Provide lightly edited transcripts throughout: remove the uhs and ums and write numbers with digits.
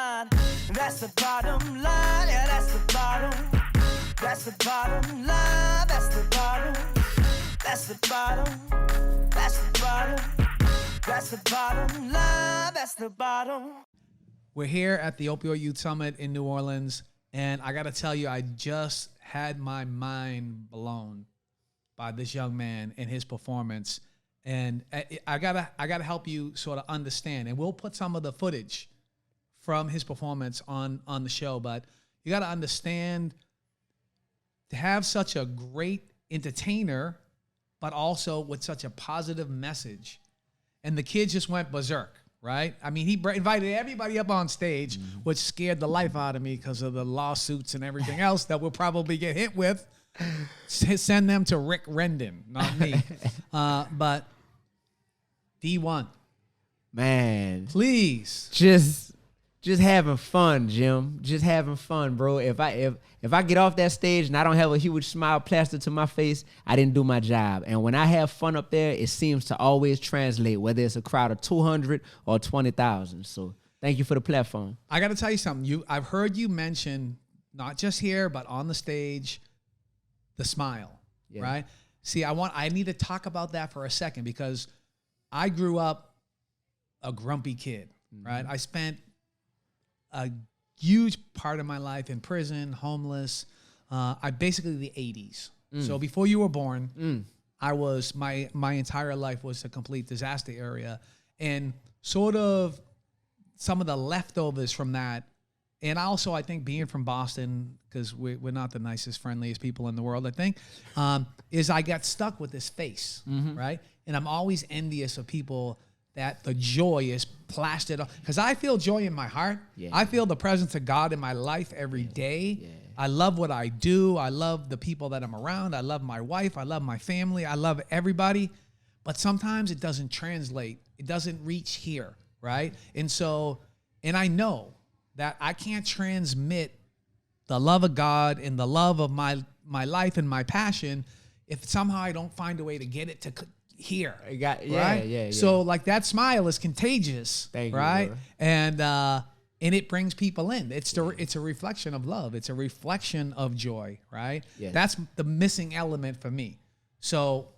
line. That's the bottom line. Yeah, that's the bottom. That's the bottom line. That's the bottom. That's the bottom. That's the bottom. That's the bottom line. That's the bottom. We're here at the Opioid Youth Summit in New Orleans, and I got to tell you, I just had my mind blown by this young man and his performance. And I gotta help you sort of understand, and we'll put some of the footage from his performance on the show. But you got to understand, to have such a great entertainer, but also with such a positive message, and the kid just went berserk, right? I mean, he invited everybody up on stage, which scared the life out of me because of the lawsuits and everything else that we'll probably get hit with. Send them to Rick Rendon, not me. But DEE-1, man, please, just having fun, Jim. Just having fun, bro. If I get off that stage and I don't have a huge smile plastered to my face, I didn't do my job. And when I have fun up there, it seems to always translate, whether it's a crowd of 200 or 20,000. So thank you for the platform. I got to tell you something. I've heard you mention, not just here but on the stage, the smile, right? See, I need to talk about that for a second, because I grew up a grumpy kid, right? I spent a huge part of my life in prison, homeless. I basically the 80s. So before you were born, I was my entire life was a complete disaster area, and sort of some of the leftovers from that. And also, I think being from Boston, because we're not the nicest, friendliest people in the world, I think, is I got stuck with this face, right? And I'm always envious of people that the joy is plastered on. Because I feel joy in my heart. Yeah. I feel the presence of God in my life every day. Yeah. I love what I do. I love the people that I'm around. I love my wife. I love my family. I love everybody. But sometimes it doesn't translate. It doesn't reach here, right? And I know that I can't transmit the love of God and the love of my life and my passion if somehow I don't find a way to get it to here. Right? So like that smile is contagious, right? You, and it brings people in. It's a reflection of love. It's a reflection of joy, right? Yeah. That's the missing element for me. So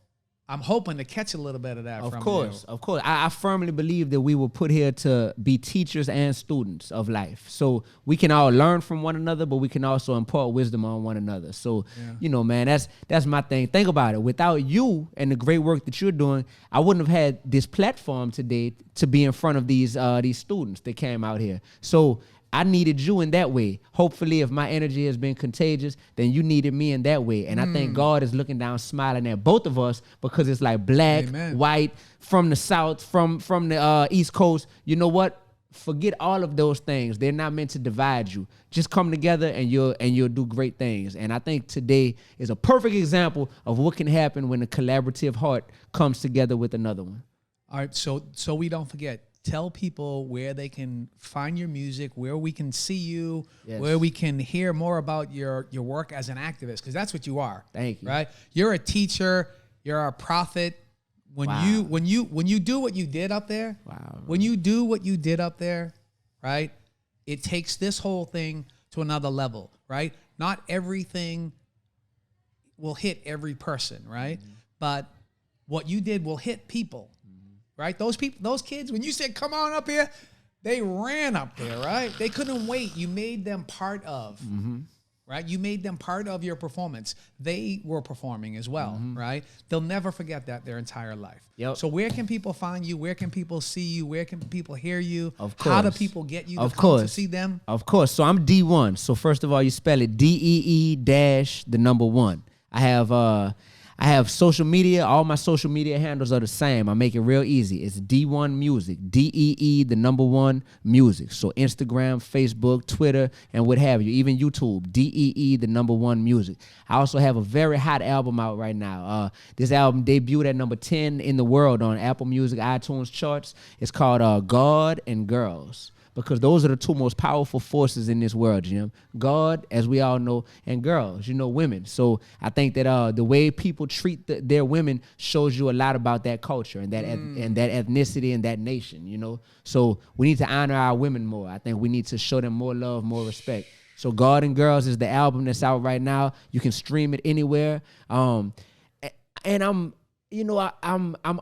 I'm hoping to catch a little bit of that from you. Of course. I firmly believe that we were put here to be teachers and students of life. So we can all learn from one another, but we can also impart wisdom on one another. So, man, that's my thing. Think about it. Without you and the great work that you're doing, I wouldn't have had this platform today to be in front of these students that came out here. So I needed you in that way. Hopefully, if my energy has been contagious, then you needed me in that way. And I think God is looking down, smiling at both of us, because it's like black, white, from the South, from the East Coast. You know what? Forget all of those things. They're not meant to divide you. Just come together and you'll do great things. And I think today is a perfect example of what can happen when a collaborative heart comes together with another one. All right, so we don't forget. Tell people where they can find your music, where we can see you, where we can hear more about your work as an activist, because that's what you are. Thank you. Right? You're a teacher. You're a prophet. When you do what you did up there, when you do what you did up there, right? It takes this whole thing to another level, right? Not everything will hit every person, right? But what you did will hit people. Right? Those people, those kids, when you said, come on up here, they ran up there, right? They couldn't wait. You made them part of, right? You made them part of your performance. They were performing as well, right? They'll never forget that their entire life. Yep. So where can people find you? Where can people see you? Where can people hear you? Of course. How do people get you to see them? Of course. So I'm DEE-1. So first of all, you spell it DEE-1. I have social media. All my social media handles are the same. I make it real easy. It's DEE-1 Music, DEE-1 Music. So Instagram, Facebook, Twitter, and what have you. Even YouTube, DEE-1 Music. I also have a very hot album out right now. This album debuted at number 10 in the world on Apple Music, iTunes charts. It's called God and Girls. because those are the two most powerful forces in this world, Jim. God, as we all know, and girls, women. So I think that the way people treat their women shows you a lot about that culture and that and that ethnicity and that nation, So we need to honor our women more. I think we need to show them more love, more respect. So God and Girls is the album that's out right now. You can stream it anywhere. And I'm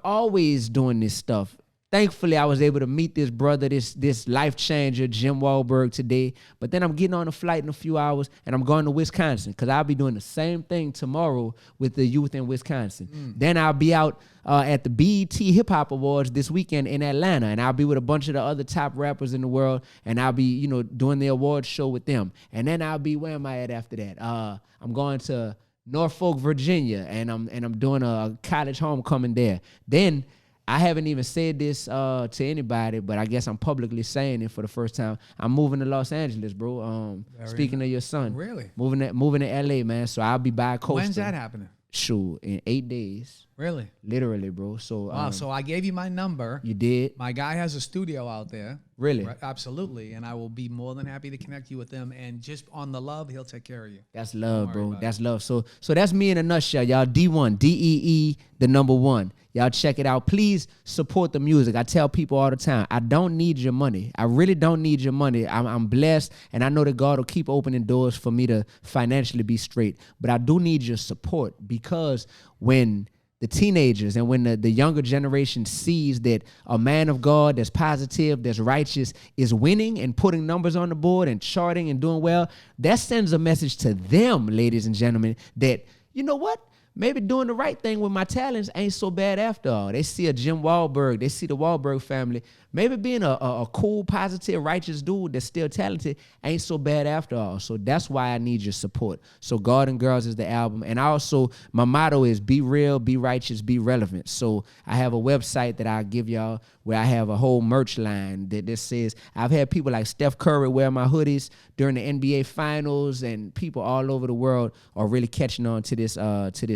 always doing this stuff. Thankfully, I was able to meet this brother, this life changer, Jim Wahlberg, today. But then I'm getting on a flight in a few hours, and I'm going to Wisconsin because I'll be doing the same thing tomorrow with the youth in Wisconsin. Then I'll be out at the BET Hip Hop Awards this weekend in Atlanta, and I'll be with a bunch of the other top rappers in the world, and I'll be, doing the awards show with them. And then I'll be, where am I at after that? I'm going to Norfolk, Virginia, and I'm doing a college homecoming there. Then I haven't even said this to anybody, but I guess I'm publicly saying it for the first time. I'm moving to Los Angeles, bro. Speaking of your son. Really? Moving to LA, man. So I'll be bi-coastal. When's that happening? Shoot, in 8 days. Really? Literally, bro. So wow, so I gave you my number. You did? My guy has a studio out there. Really? Right, absolutely. And I will be more than happy to connect you with them. And just on the love, he'll take care of you. That's love, bro. That's love. So that's me in a nutshell, y'all. D1, DEE, the number 1. Y'all check it out. Please support the music. I tell people all the time, I don't need your money. I really don't need your money. I'm blessed, and I know that God will keep opening doors for me to financially be straight. But I do need your support, because when the teenagers and when the younger generation sees that a man of God that's positive, that's righteous, is winning and putting numbers on the board and charting and doing well, that sends a message to them, ladies and gentlemen, that, you know what? Maybe doing the right thing with my talents ain't so bad after all. They see a Jim Wahlberg. They see the Wahlberg family. Maybe being a cool, positive, righteous dude that's still talented ain't so bad after all. So that's why I need your support. So God and Girls is the album. And also, my motto is be real, be righteous, be relevant. So I have a website that I'll give y'all where I have a whole merch line that says, I've had people like Steph Curry wear my hoodies during the NBA Finals, and people all over the world are really catching on to this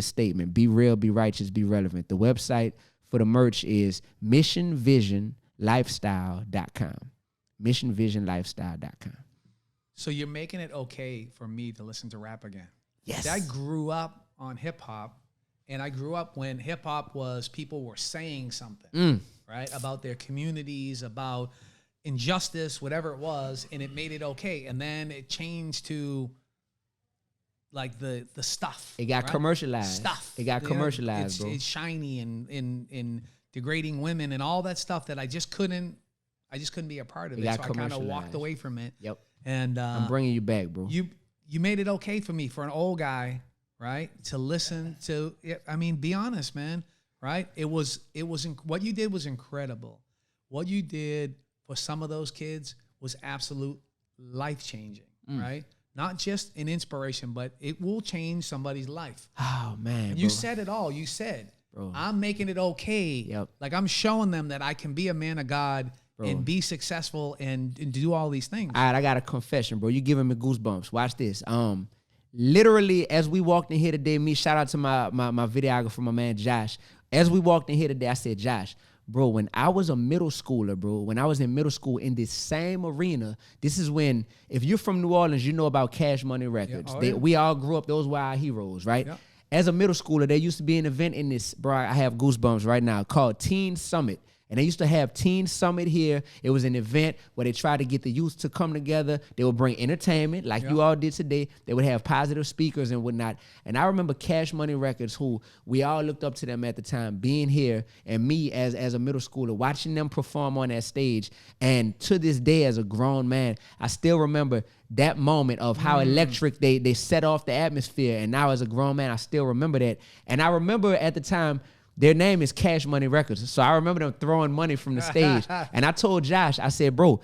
statement. Be real, be righteous, be relevant. The website for the merch is missionvisionlifestyle.com. missionvisionlifestyle.com. So you're making it okay for me to listen to rap again. Yes. I grew up on hip hop, and I grew up when hip hop was people were saying something, right? About their communities, about injustice, whatever it was, and it made it okay. And then it changed to like the stuff. It got commercialized. Stuff. It got commercialized, bro. It's shiny and in degrading women and all that stuff that I just couldn't be a part of it. So I kind of walked away from it. Yep. And I'm bringing you back, bro. You made it okay for me, for an old guy, right? To listen to. I mean, be honest, man. Right? It was what you did was incredible. What you did for some of those kids was absolute life changing. Right? Not just an inspiration, but it will change somebody's life. Oh man, and you said it all. You said, bro, I'm making it okay. Yep. Like I'm showing them that I can be a man of God, bro, and be successful and do all these things. All right, I got a confession, bro. You giving me goosebumps. Watch this. Literally, as we walked in here today, shout out to my videographer, my man Josh. As we walked in here today, I said, Josh, bro, when I was a middle schooler, bro, when I was in middle school in this same arena, this is when, if you're from New Orleans, you know about Cash Money Records. Yeah. We all grew up, those were our heroes, right? Yeah. As a middle schooler, there used to be an event in this, bro, I have goosebumps right now, called Teen Summit. And they used to have Teen Summit here. It was an event where they tried to get the youth to come together. They would bring entertainment like you all did today. They would have positive speakers and whatnot. And I remember Cash Money Records, who we all looked up to them at the time, being here, and me as a middle schooler, watching them perform on that stage. And to this day, as a grown man, I still remember that moment of how electric they set off the atmosphere. And now as a grown man, I still remember that. And I remember at the time, their name is Cash Money Records. So I remember them throwing money from the stage. And I told Josh, I said, bro,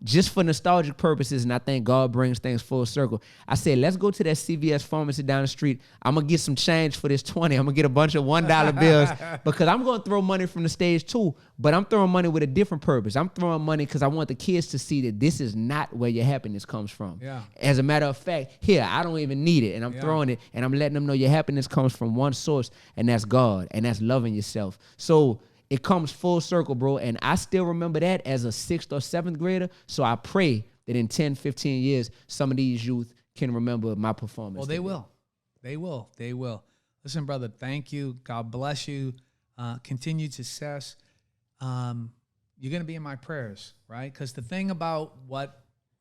just for nostalgic purposes, and I think God brings things full circle, I said, let's go to that CVS pharmacy down the street. I'm going to get some change for this 20. I'm going to get a bunch of $1 bills because I'm going to throw money from the stage too, but I'm throwing money with a different purpose. I'm throwing money because I want the kids to see that this is not where your happiness comes from. Yeah. As a matter of fact, here, I don't even need it, and I'm throwing it, and I'm letting them know your happiness comes from one source, and that's God, and that's loving yourself. So it comes full circle, bro. And I still remember that as a 6th or 7th grader. So I pray that in 10, 15 years, some of these youth can remember my performance. Well, they will. They will. They will. Listen, brother, thank you. God bless you. Continued success. You're going to be in my prayers, right? Because the thing about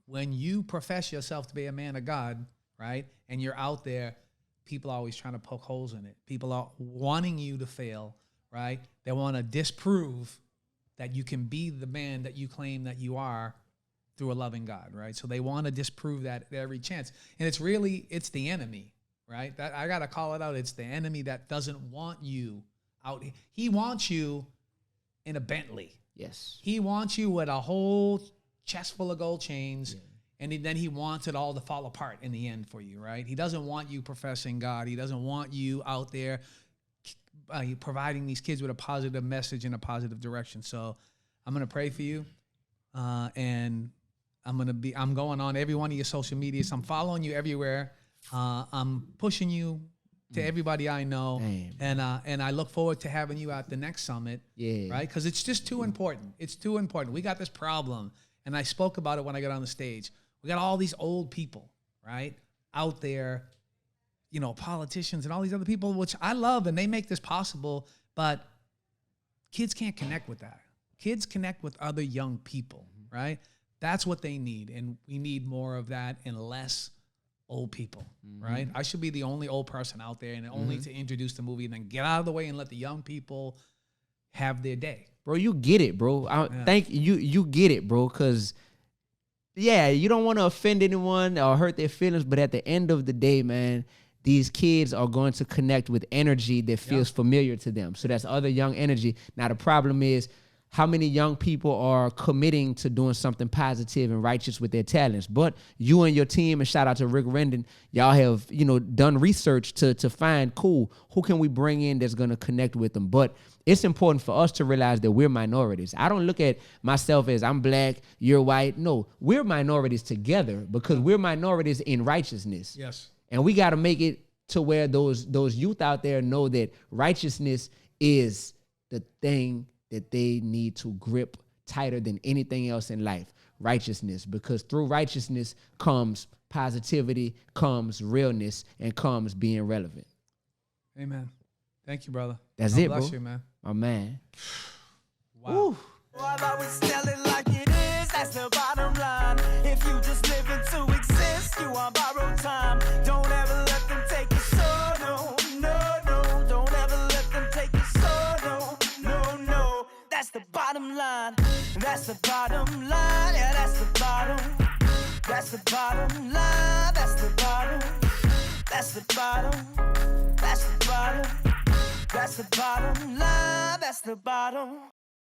when you profess yourself to be a man of God, right, and you're out there, people are always trying to poke holes in it. People are wanting you to fail, right? They want to disprove that you can be the man that you claim that you are through a loving God, right? So they want to disprove that at every chance. And it's the enemy, right? That I got to call it out. It's the enemy that doesn't want you out. He wants you in a Bentley. Yes. He wants you with a whole chest full of gold chains, and then he wants it all to fall apart in the end for you, right? He doesn't want you professing God. He doesn't want you out there providing these kids with a positive message in a positive direction. So I'm going to pray for you, and I'm going on every one of your social medias. I'm following you everywhere. I'm pushing you to everybody I know. Damn. And I look forward to having you at the next summit. Yeah. Right? Because it's just too important. It's too important. We got this problem, and I spoke about it when I got on the stage. We got all these old people, right, out there, politicians and all these other people, which I love, and they make this possible, but kids can't connect with that. Kids connect with other young people, right? That's what they need, and we need more of that and less old people, right? I should be the only old person out there and only to introduce the movie and then get out of the way and let the young people have their day. Bro, you get it, bro. Thank you. You get it, bro, because, you don't want to offend anyone or hurt their feelings, but at the end of the day, man, these kids are going to connect with energy that feels familiar to them. So that's other young energy. Now, the problem is, how many young people are committing to doing something positive and righteous with their talents? But you and your team, and shout out to Rick Rendon, y'all have, done research to find, cool, who can we bring in that's going to connect with them? But it's important for us to realize that we're minorities. I don't look at myself as I'm black, you're white. No, we're minorities together because we're minorities in righteousness. Yes. And we got to make it to where those youth out there know that righteousness is the thing that they need to grip tighter than anything else in life. Righteousness, because through righteousness comes positivity, comes realness, and comes being relevant. Amen. Thank you, brother. That's God it, bless bro. you, man. My man. Wow. Woo. I'll always tell it like it is, that's the bottom line. If you just living to exist, you on borrowed time. Don't ever let them take your soul, no, no, no. Don't ever let them take your soul, no, no, no. That's the bottom line. That's the bottom line. Yeah, that's the bottom. That's the bottom line. That's the bottom. That's the bottom. That's the bottom. That's the bottom line. That's the bottom.